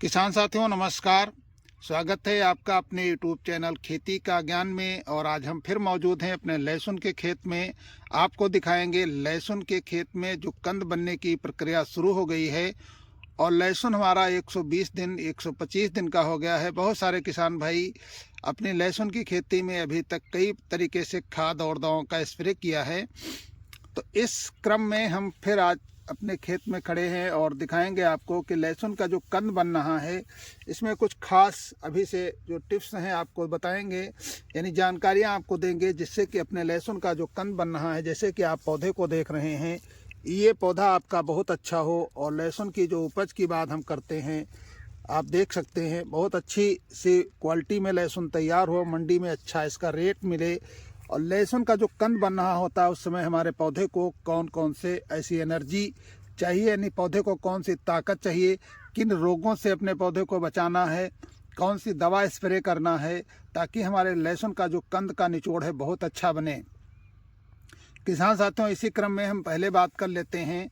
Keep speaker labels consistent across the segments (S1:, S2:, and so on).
S1: किसान साथियों नमस्कार। स्वागत है आपका अपने यूट्यूब चैनल खेती का ज्ञान में। और आज हम फिर मौजूद हैं अपने लहसुन के खेत में। आपको दिखाएंगे लहसुन के खेत में जो कंद बनने की प्रक्रिया शुरू हो गई है। और लहसुन हमारा 120 दिन 125 दिन का हो गया है। बहुत सारे किसान भाई अपनी लहसुन की खेती में अभी तक कई तरीके से खाद और दवाओं का स्प्रे किया है। तो इस क्रम में हम फिर आज अपने खेत में खड़े हैं और दिखाएंगे आपको कि लहसुन का जो कंद बन रहा है इसमें कुछ खास अभी से जो टिप्स हैं आपको बताएंगे, यानी जानकारियां आपको देंगे, जिससे कि अपने लहसुन का जो कंद बन रहा है, जैसे कि आप पौधे को देख रहे हैं, ये पौधा आपका बहुत अच्छा हो। और लहसुन की जो उपज की बात हम करते हैं, आप देख सकते हैं बहुत अच्छी सी क्वालिटी में लहसुन तैयार हो, मंडी में अच्छा इसका रेट मिले। और लहसुन का जो कंद बन रहा होता है उस समय हमारे पौधे को कौन कौन से ऐसी एनर्जी चाहिए, यानी पौधे को कौन सी ताकत चाहिए, किन रोगों से अपने पौधे को बचाना है, कौन सी दवा स्प्रे करना है, ताकि हमारे लहसुन का जो कंद का निचोड़ है बहुत अच्छा बने। किसान साथियों, इसी क्रम में हम पहले बात कर लेते हैं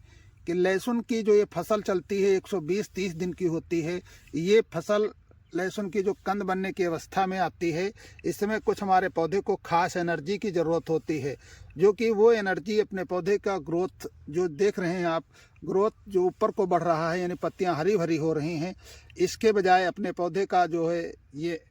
S1: कि लहसुन की जो ये फसल चलती है 120-30 दिन की होती है। ये फसल लहसुन की जो कंद बनने की अवस्था में आती है, इस समय कुछ हमारे पौधे को खास एनर्जी की ज़रूरत होती है, जो कि वो एनर्जी अपने पौधे का ग्रोथ जो देख रहे हैं आप, ग्रोथ जो ऊपर को बढ़ रहा है, यानी पत्तियां हरी भरी हो रही हैं, इसके बजाय अपने पौधे का जो है ये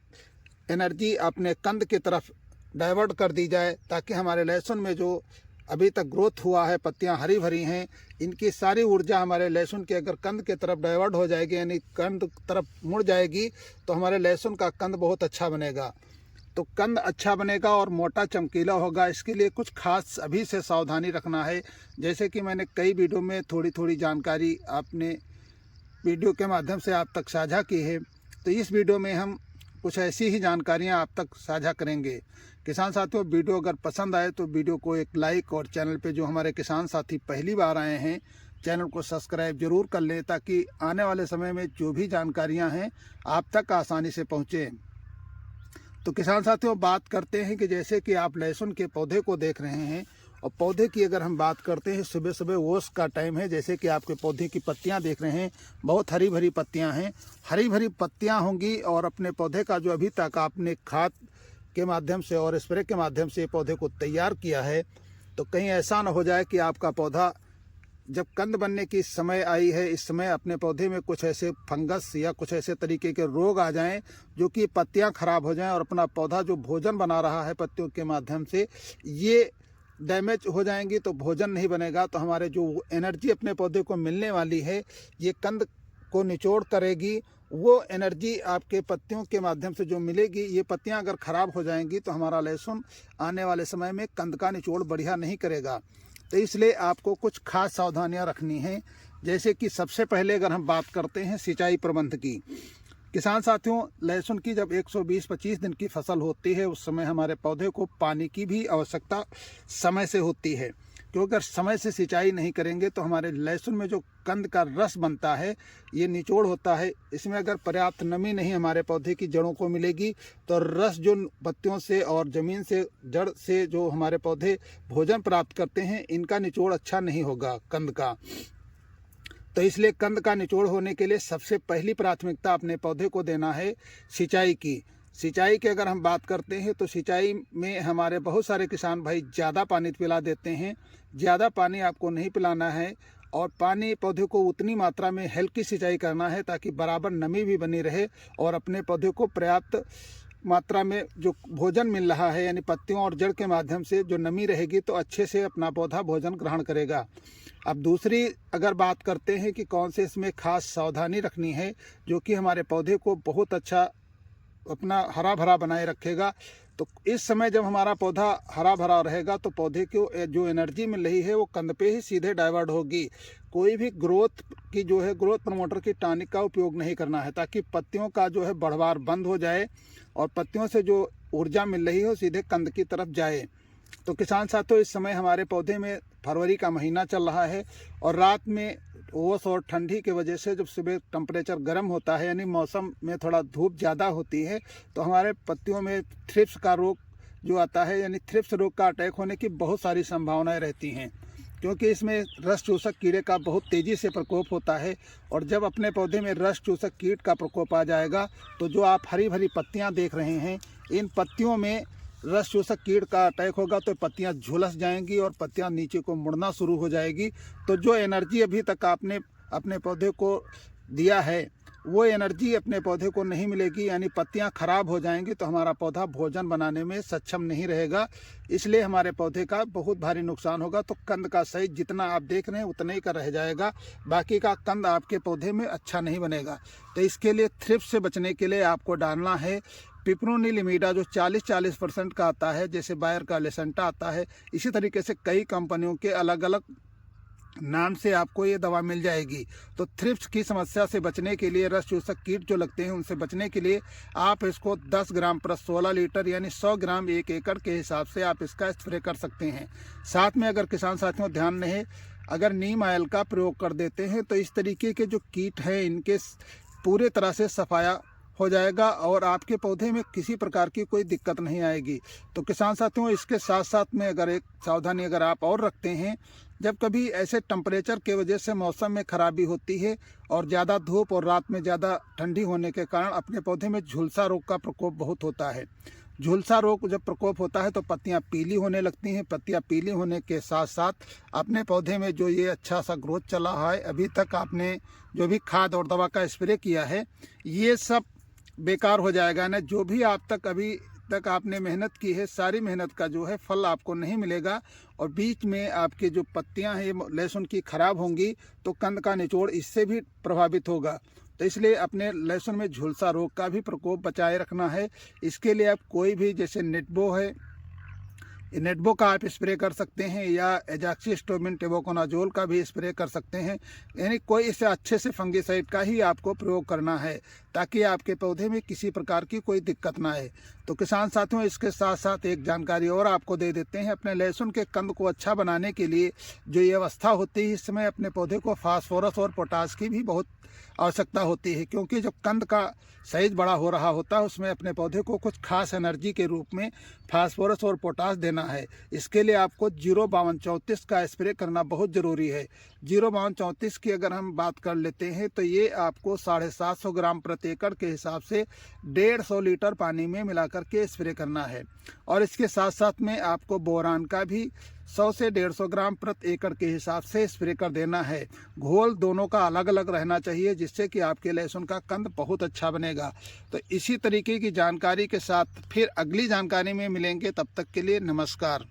S1: एनर्जी अपने कंद की तरफ डाइवर्ट कर दी जाए, ताकि हमारे लहसुन में जो अभी तक ग्रोथ हुआ है, पत्तियां हरी भरी हैं, इनकी सारी ऊर्जा हमारे लहसुन के अगर कंद की तरफ डाइवर्ट हो जाएगी, यानी कंद तरफ मुड़ जाएगी, तो हमारे लहसुन का कंद बहुत अच्छा बनेगा। तो कंद अच्छा बनेगा और मोटा चमकीला होगा। इसके लिए कुछ खास अभी से सावधानी रखना है, जैसे कि मैंने कई वीडियो में थोड़ी थोड़ी जानकारी आपने वीडियो के माध्यम से आप तक साझा की है। तो इस वीडियो में हम कुछ ऐसी ही जानकारियां आप तक साझा करेंगे। किसान साथियों, वीडियो अगर पसंद आए तो वीडियो को एक लाइक, और चैनल पे जो हमारे किसान साथी पहली बार आए हैं चैनल को सब्सक्राइब जरूर कर लें, ताकि आने वाले समय में जो भी जानकारियां हैं आप तक आसानी से पहुँचें। तो किसान साथियों, बात करते हैं कि जैसे कि आप लहसुन के पौधे को देख रहे हैं, और पौधे की अगर हम बात करते हैं, सुबह सुबह ओस का टाइम है। जैसे कि आपके पौधे की पत्तियां देख रहे हैं, बहुत हरी भरी पत्तियां हैं, हरी भरी पत्तियां होंगी। और अपने पौधे का जो अभी तक आपने खाद के माध्यम से और स्प्रे के माध्यम से पौधे को तैयार किया है, तो कहीं ऐसा न हो जाए कि आपका पौधा जब कंद बनने की समय आई है, इस समय अपने पौधे में कुछ ऐसे फंगस या कुछ ऐसे तरीके के रोग आ जाएं, जो कि पत्तियां खराब हो जाएं, और अपना पौधा जो भोजन बना रहा है पत्तियों के माध्यम से, ये डैमेज हो जाएंगी, तो भोजन नहीं बनेगा। तो हमारे जो एनर्जी अपने पौधे को मिलने वाली है, ये कंद को निचोड़ करेगी। वो एनर्जी आपके पत्तियों के माध्यम से जो मिलेगी, ये पत्तियां अगर ख़राब हो जाएंगी तो हमारा लहसुन आने वाले समय में कंद का निचोड़ बढ़िया नहीं करेगा। तो इसलिए आपको कुछ खास सावधानियां रखनी हैं। जैसे कि सबसे पहले अगर हम बात करते हैं सिंचाई प्रबंध की। किसान साथियों, लहसुन की जब 120-25 दिन की फसल होती है, उस समय हमारे पौधे को पानी की भी आवश्यकता समय से होती है, क्योंकि अगर समय से सिंचाई नहीं करेंगे तो हमारे लहसुन में जो कंद का रस बनता है, ये निचोड़ होता है, इसमें अगर पर्याप्त नमी नहीं हमारे पौधे की जड़ों को मिलेगी, तो रस जो पत्तियों से और ज़मीन से, जड़ से जो हमारे पौधे भोजन प्राप्त करते हैं, इनका निचोड़ अच्छा नहीं होगा कंद का। तो इसलिए कंद का निचोड़ होने के लिए सबसे पहली प्राथमिकता अपने पौधे को देना है सिंचाई की। सिंचाई की अगर हम बात करते हैं तो सिंचाई में हमारे बहुत सारे किसान भाई ज़्यादा पानी पिला देते हैं। ज़्यादा पानी आपको नहीं पिलाना है, और पानी पौधे को उतनी मात्रा में हल्की सिंचाई करना है, ताकि बराबर नमी भी बनी रहे और अपने पौधे को पर्याप्त मात्रा में जो भोजन मिल रहा है, यानी पत्तियों और जड़ के माध्यम से जो नमी रहेगी, तो अच्छे से अपना पौधा भोजन ग्रहण करेगा। अब दूसरी अगर बात करते हैं कि कौन से इसमें खास सावधानी रखनी है, जो कि हमारे पौधे को बहुत अच्छा अपना हरा भरा बनाए रखेगा। तो इस समय जब हमारा पौधा हरा भरा रहेगा, तो पौधे को जो एनर्जी मिल रही है वो कंद पे ही सीधे डाइवर्ट होगी। कोई भी ग्रोथ की जो है, ग्रोथ प्रमोटर की टॉनिक का उपयोग नहीं करना है, ताकि पत्तियों का जो है बढ़वार बंद हो जाए और पत्तियों से जो ऊर्जा मिल रही है सीधे कंद की तरफ जाए। तो किसान साथियों, इस समय हमारे पौधे में फरवरी का महीना चल रहा है, और रात में ओस और ठंडी की वजह से जब सुबह टेम्परेचर गर्म होता है, यानी मौसम में थोड़ा धूप ज़्यादा होती है, तो हमारे पत्तियों में थ्रिप्स का रोग जो आता है, यानी थ्रिप्स रोग का अटैक होने की बहुत सारी संभावनाएं रहती हैं। क्योंकि इसमें रस चूसक कीड़े का बहुत तेज़ी से प्रकोप होता है। और जब अपने पौधे में रस चूसक कीट का प्रकोप आ जाएगा तो जो आप हरी भरी पत्तियां देख रहे हैं, इन पत्तियों में रस चूसक कीट का अटैक होगा तो पत्तियां झुलस जाएंगी और पत्तियां नीचे को मुड़ना शुरू हो जाएगी। तो जो एनर्जी अभी तक आपने अपने पौधे को दिया है वो एनर्जी अपने पौधे को नहीं मिलेगी, यानी पत्तियां खराब हो जाएंगी तो हमारा पौधा भोजन बनाने में सक्षम नहीं रहेगा। इसलिए हमारे पौधे का बहुत भारी नुकसान होगा। तो कंद का साइज जितना आप देख रहे हैं उतना ही का रह जाएगा, बाकी का कंद आपके पौधे में अच्छा नहीं बनेगा। तो इसके लिए थ्रिप्स से बचने के लिए आपको डालना है पिपरोनिल इमीडा, जो 40% का आता है, जैसे बायर का लेसेंटा आता है। इसी तरीके से कई कंपनियों के अलग अलग नाम से आपको ये दवा मिल जाएगी। तो थ्रिप्स की समस्या से बचने के लिए, रस चूसक कीट जो लगते हैं उनसे बचने के लिए आप इसको 10 ग्राम पर 16 लीटर यानी 100 ग्राम 1 एकड़ के हिसाब से आप इसका स्प्रे कर सकते हैं। साथ में अगर किसान साथियों ध्यान रहे, अगर नीम ऑयल का प्रयोग कर देते हैं तो इस तरीके के जो कीट हैं इनके पूरे तरह से सफाया हो जाएगा और आपके पौधे में किसी प्रकार की कोई दिक्कत नहीं आएगी। तो किसान साथियों, इसके साथ साथ में अगर एक सावधानी अगर आप और रखते हैं, जब कभी ऐसे टेम्परेचर के वजह से मौसम में खराबी होती है और ज़्यादा धूप और रात में ज़्यादा ठंडी होने के कारण अपने पौधे में झुलसा रोग का प्रकोप बहुत होता है। झुलसा रोग जब प्रकोप होता है तो पत्तियां पीली होने लगती हैं। पत्तियां पीली होने के साथ साथ अपने पौधे में जो ये अच्छा सा ग्रोथ चला है, अभी तक आपने जो भी खाद और दवा का स्प्रे किया है, ये सब बेकार हो जाएगा ना। जो भी आप तक अभी तक आपने मेहनत की है, सारी मेहनत का जो है फल आपको नहीं मिलेगा। और बीच में आपके जो पत्तियां हैं लहसुन की खराब होंगी तो कंद का निचोड़ इससे भी प्रभावित होगा। तो इसलिए अपने लहसुन में झुलसा रोग का भी प्रकोप बचाए रखना है। इसके लिए आप कोई भी, जैसे नेटबो है, नेटबो का आप स्प्रे कर सकते हैं या एजाक्सिस्ट्रोबिन टेबुकोनाजोल का भी स्प्रे कर सकते हैं। यानी कोई इससे अच्छे से फंगिसाइड का ही आपको प्रयोग करना है ताकि आपके पौधे में किसी प्रकार की कोई दिक्कत ना आए। तो किसान साथियों, इसके साथ साथ एक जानकारी और आपको दे देते हैं। अपने लहसुन के कंद को अच्छा बनाने के लिए जो ये अवस्था होती है, इस समय अपने पौधे को फास्फोरस और पोटास की भी बहुत आवश्यकता होती है, क्योंकि जब कंद का साइज बड़ा हो रहा होता है उसमें अपने पौधे को कुछ खास एनर्जी के रूप में फास्फोरस और पोटास देना है। इसके लिए आपको 05234 का स्प्रे करना बहुत ज़रूरी है। 05234 की अगर हम बात कर लेते हैं तो ये आपको 750 ग्राम प्रति एकड़ के हिसाब से 150 लीटर पानी में मिलाकर के स्प्रे करना है। और इसके साथ साथ में आपको बोरान का भी 100 से 150 ग्राम प्रति एकड़ के हिसाब से स्प्रे कर देना है। घोल दोनों का अलग अलग रहना चाहिए, जिससे कि आपके लहसुन का कंद बहुत अच्छा बनेगा। तो इसी तरीके की जानकारी के साथ फिर अगली जानकारी में मिलेंगे। तब तक के लिए नमस्कार।